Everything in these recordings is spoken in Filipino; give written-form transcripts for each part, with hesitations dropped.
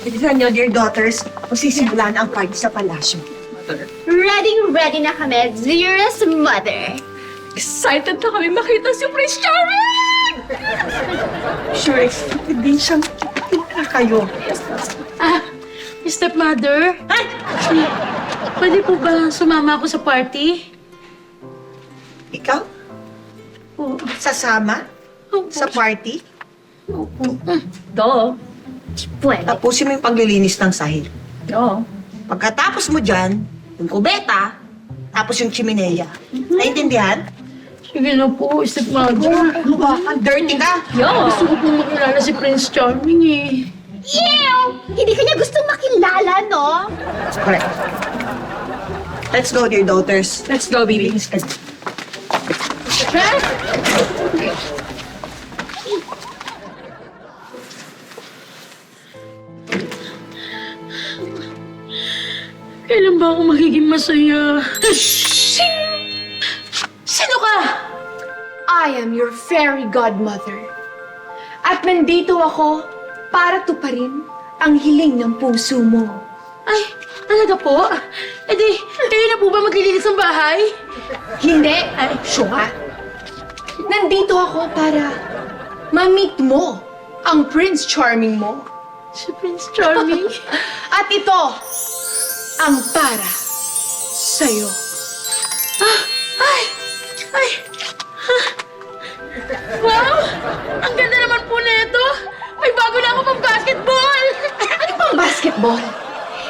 Bilisan niyo, dear daughters. Magsisimula na ang party sa palasyo. Ready na kami, dearest mother. Excited na kami makita si Prince Charming! Sure, excited din siyang kita kayo. Stepmother? Pwede po ba sumama ako sa party? Ikaw? Sasama? Sa party? Do. Pwede. Tapusin mo yung paglilinis ng sahig. Do. Pagkatapos mo dyan, yung kubeta, tapos yung chimenea. Naintindihan? Sige na po, stepmother. Ano ba? Ang dirty ka! Gusto ko po makilala si Prince Charming eh. Ew! Hindi kanya gustong makilala, no? Correct. Let's go, dear daughters. Let's go, baby. Kailan ba ako magiging masaya? Sino ka? I am your fairy godmother. At nandito ako para tuparin ang hiling ng puso mo. Ay, talaga po? E di, kayo na po ba maglilinis ng bahay? Hindi, Shua. Nandito ako para ma-meet mo ang Prince Charming mo. Si Prince Charming? At ito ang para sa'yo. Ay! Wow! Ang ganda naman po nito! May bago na ako pang basketball! Ano pang basketball?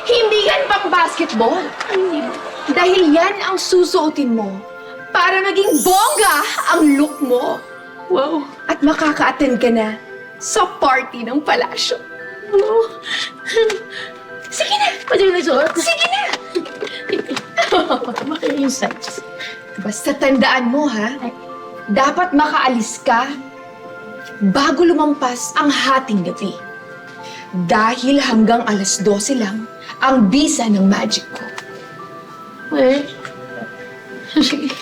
Hindi yan pang basketball. Dahil yan ang susuotin mo para maging bongga ang look mo. Wow! At makaka-attend ka na sa party ng palasyo. Wow! Sige na! Pwede ko nagsuot? Sige na! Maki-insights. Basta tandaan mo, ha? Dapat makaalis ka bago lumampas ang hating gabi. Dahil hanggang alas 12 lang ang bisa ng magic ko. Wait. Sige.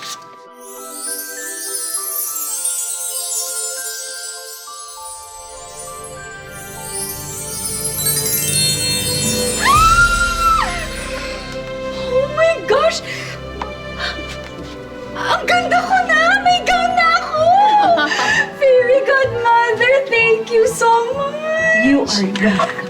Oh my gosh! Ang ganda ko na! May gown na ako! Fairy godmother, thank you so much! You are welcome.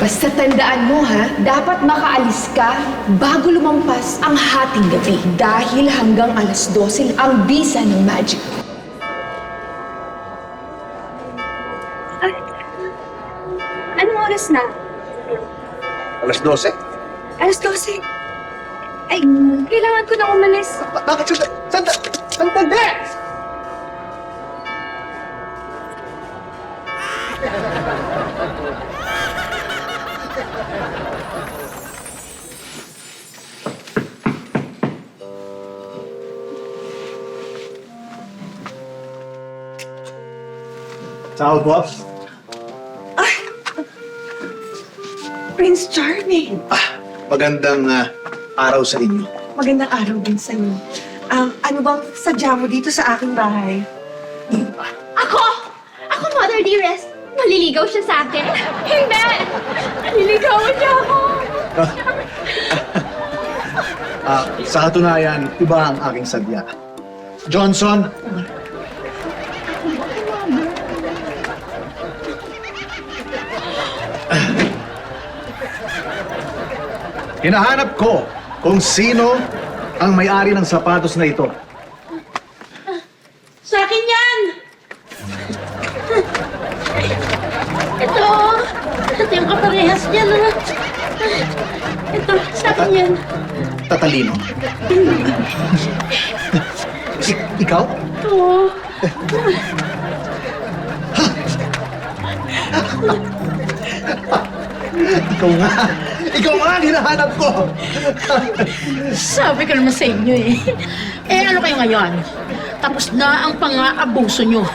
Basta tandaan mo, ha? Dapat makaalis ka bago lumampas ang hating gabi. Dahil hanggang alas 12 ang bisa ng magic ko. Anong oras na? Alas 12? Alas 12. Ay, kailangan ko na umalis. Bakit? Sandali! Sahod, boss? Prince Charming. Magandang araw sa inyo. Magandang araw din sa iyo. Ano bang sadya mo dito sa aking bahay? Ako, mother dearest. Maliligaw siya sa akin. Hindi! Naliligawan niya ako. Sa katunayan, iba ang aking sadya. Johnson! Hinahanap ko kung sino ang may-ari ng sapatos na ito. Sa akin yan! Ito! Ito yung kaparehas niya, no? Ito, sa akin yan. Tatalino. Ikaw? Oo. Ikaw nga ang hinahanap ko! Sabi ko naman sa inyo eh. Eh ano kayo ngayon? Tapos na ang pang-aabuso nyo.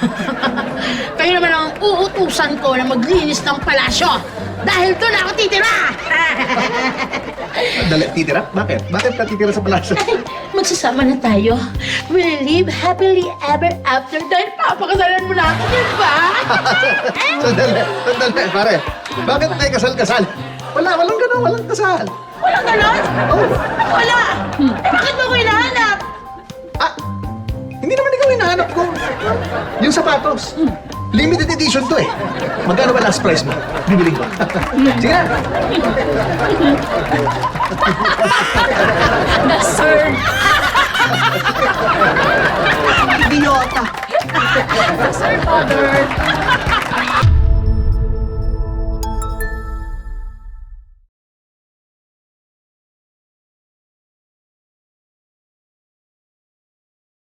Kayo naman ang uutusan ko na maglinis ng palasyo. Dahil doon ako titira! Dali, titira? Bakit? Bakit ka titira sa palasyo? Magsasama na tayo. We'll live happily ever after dahil papakasalan mo na ako, di ba? Sandali, pare. Bakit may kasal-kasal? Walang gano'n, walang kasal. Walang ganon? Wala! Eh, bakit mo ko hinahanap? Ah, hindi naman ikaw hinahanap ko. Yung sapatos. Limited edition to eh. Magkano ba last price mo? Bibili ko. Sige na. Sir! Idiota. Sir, father!